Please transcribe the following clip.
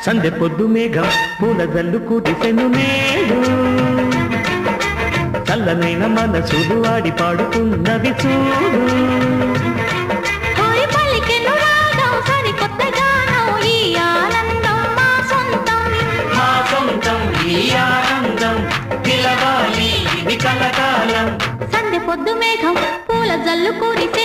సందె పొద్దు మేఘం పూల జల్లు కురిసెను నేడు చల్లనైన మనసులు ఆడి పాడుతున్నది చూడు సందె పొద్దు మేఘం పూల జల్లు కురిసెను